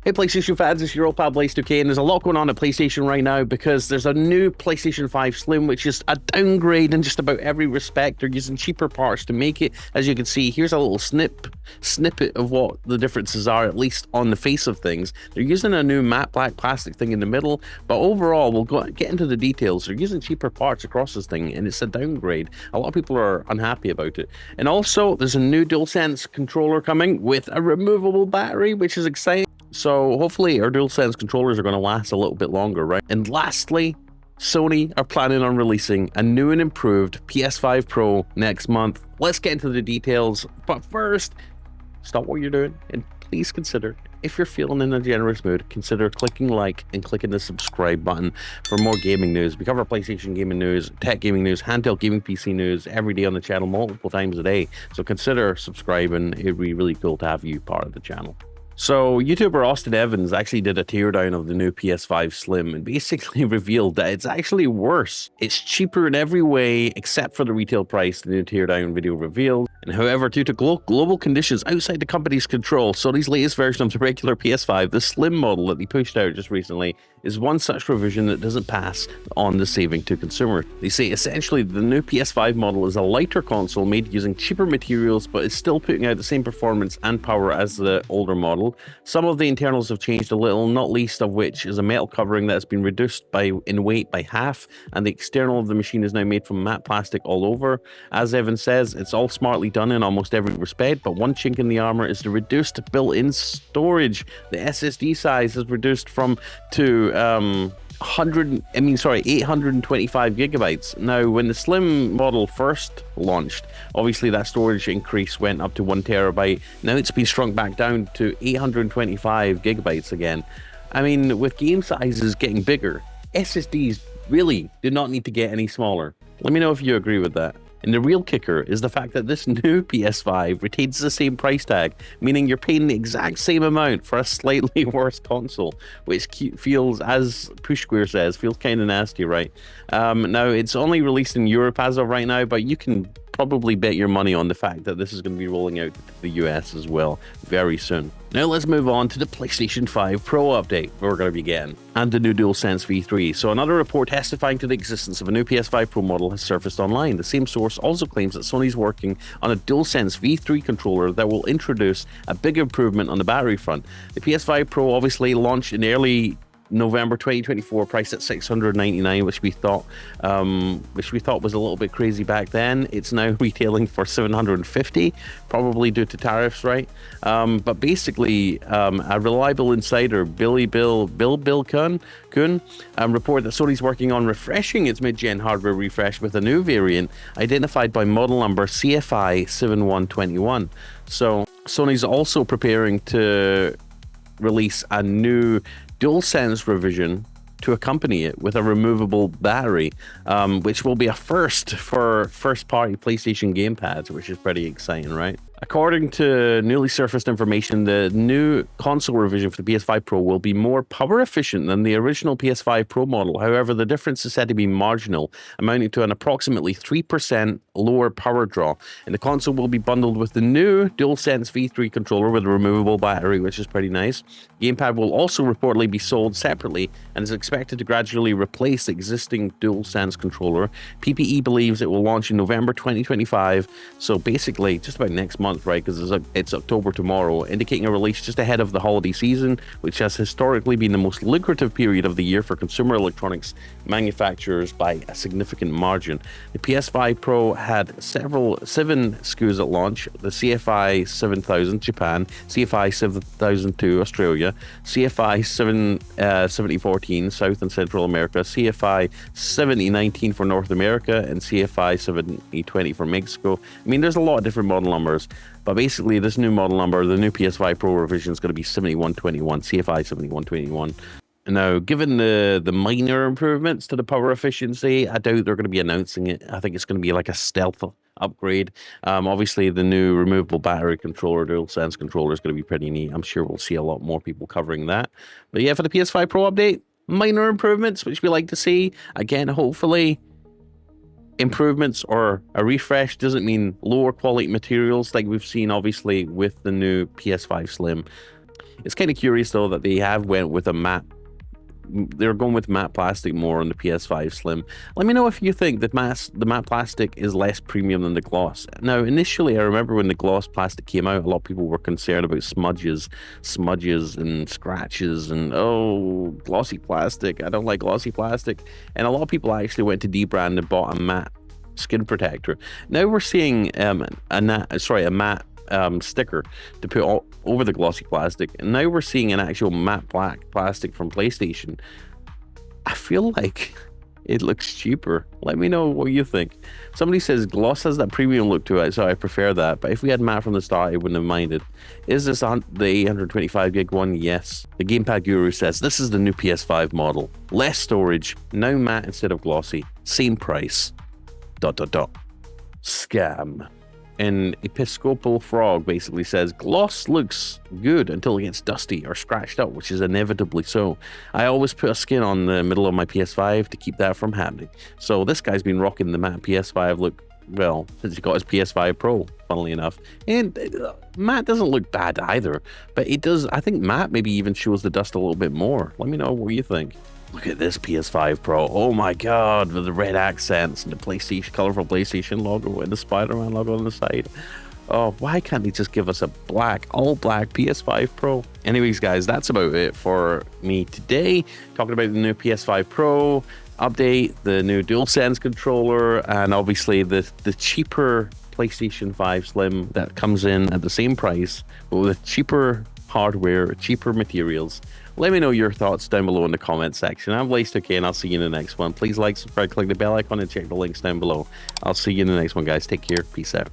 Hey PlayStation fans, it's your old pal Blaze2K, and there's a lot going on at PlayStation right now because there's a new PlayStation 5 Slim, which is a downgrade in just about every respect. They're using cheaper parts to make it. As you can see, here's a little snippet of what the differences are, at least on the face of things. They're using a new matte black plastic thing in the middle, but overall, we'll get into the details. They're using cheaper parts across this thing, and it's a downgrade. A lot of people are unhappy about it. And also, there's a new DualSense controller coming with a removable battery, which is exciting. So hopefully our DualSense controllers are going to last a little bit longer, right? And lastly, Sony are planning on releasing a new and improved PS5 Pro next month. Let's get into the details. But first, stop what you're doing and please consider, if you're feeling in a generous mood, consider clicking like and clicking the subscribe button for more gaming news. We cover PlayStation gaming news, tech gaming news, handheld gaming PC news every day on the channel, multiple times a day. So consider subscribing. It'd be really cool to have you part of the channel. So YouTuber Austin Evans actually did a teardown of the new PS5 Slim and basically revealed that it's actually worse. It's cheaper in every way except for the retail price, the new teardown video revealed. And however, due to global conditions outside the company's control, Sony's latest version of the regular PS5, the Slim model that they pushed out just recently, is one such revision that doesn't pass on the saving to consumers. They say essentially the new PS5 model is a lighter console made using cheaper materials, but is still putting out the same performance and power as the older model. Some of the internals have changed a little, not least of which is a metal covering that has been reduced in weight by half, and the external of the machine is now made from matte plastic all over. As Evan says, it's all smartly done in almost every respect, but one chink in the armor is the reduced built-in storage. The SSD size is reduced to 825 gigabytes. Now, when the Slim model first launched, obviously that storage increase went up to 1 terabyte. Now it's been shrunk back down to 825 gigabytes again. I mean, with game sizes getting bigger, SSDs really do not need to get any smaller. Let me know if you agree with that. And the real kicker is the fact that this new PS5 retains the same price tag, meaning you're paying the exact same amount for a slightly worse console, which feels, as Push Square says, feels kind of nasty, right? Now, it's only released in Europe as of right now, but you can probably bet your money on the fact that this is going to be rolling out to the US as well very soon. Now let's move on to the PlayStation 5 Pro update we're going to be getting, and the new DualSense V3. So another report testifying to the existence of a new PS5 Pro model has surfaced online. The same source also claims that Sony's working on a DualSense V3 controller that will introduce a big improvement on the battery front. The PS5 Pro obviously launched in early November 2024, priced at $699, which we thought was a little bit crazy back then. It's now retailing for $750, probably due to tariffs, right? But basically, a reliable insider, Bill Kuhn, reported that Sony's working on refreshing its mid-gen hardware refresh with a new variant identified by model number CFI 7121. So Sony's also preparing to release a new DualSense revision to accompany it with a removable battery, which will be a first for first-party PlayStation gamepads, which is pretty exciting, right? According to newly surfaced information, the new console revision for the PS5 Pro will be more power efficient than the original PS5 Pro model. However, the difference is said to be marginal, amounting to an approximately 3% lower power draw. And the console will be bundled with the new DualSense V3 controller with a removable battery, which is pretty nice. Gamepad will also reportedly be sold separately and is expected to gradually replace the existing DualSense controller. PPE believes it will launch in November 2025, so basically just about next month, right? Because it's October tomorrow, indicating a release just ahead of the holiday season, which has historically been the most lucrative period of the year for consumer electronics manufacturers by a significant margin. The PS5 Pro had seven SKUs at launch: the CFI 7000 Japan, CFI 7002 Australia, CFI 7014 South and Central America, CFI 7019 for North America, and CFI 7020 for Mexico. I mean, there's a lot of different model numbers, but basically this new model number, the new PS5 Pro revision, is going to be 7121, CFI 7121. Now, given the minor improvements to the power efficiency, I doubt they're going to be announcing it. I think it's going to be like a stealth upgrade. Obviously, the new removable battery controller, DualSense controller, is going to be pretty neat. I'm sure we'll see a lot more people covering that. But yeah, for the PS5 Pro update, minor improvements, which we like to see. Again, hopefully, improvements or a refresh doesn't mean lower quality materials like we've seen, obviously, with the new PS5 Slim. It's kind of curious though that they have went with a matte. They're going with matte plastic more on the PS5 Slim. Let me know if you think that the matte plastic is less premium than the gloss. Now, initially, I remember when the gloss plastic came out, a lot of people were concerned about smudges and scratches, and oh, glossy plastic. I don't like glossy plastic. And a lot of people actually went to dbrand and bought a matte skin protector. Now we're seeing a matte sticker to put all over the glossy plastic, and now we're seeing an actual matte black plastic from PlayStation. I feel like it looks cheaper. Let me know what you think. Somebody says gloss has that premium look to it, so I prefer that, but if we had matte from the start, I wouldn't have minded. Is this the 825 gig one? Yes. The Gamepad Guru says this is the new PS5 model, less storage, now matte instead of glossy, same price. ... Scam. And Episcopal Frog basically says gloss looks good until it gets dusty or scratched up, which is inevitably so. I always put a skin on the middle of my PS5 to keep that from happening. So this guy's been rocking the matte PS5 look, well, since he got his PS5 Pro, funnily enough. And matte doesn't look bad either, but it does. I think matte maybe even shows the dust a little bit more. Let me know what you think. Look at this PS5 Pro. Oh my god, with the red accents and the PlayStation, colorful PlayStation logo and the Spider-Man logo on the side. Oh, why can't they just give us a all black PS5 Pro? Anyways, guys, that's about it for me today. Talking about the new PS5 Pro update, the new DualSense controller, and obviously the cheaper PlayStation 5 Slim that comes in at the same price, but with cheaper hardware, cheaper materials. Let me know your thoughts down below in the comment section. I'm Laced2k, and I'll see you in the next one. Please like, subscribe, click the bell icon, and check the links down below. I'll see you in the next one, guys. Take care. Peace out.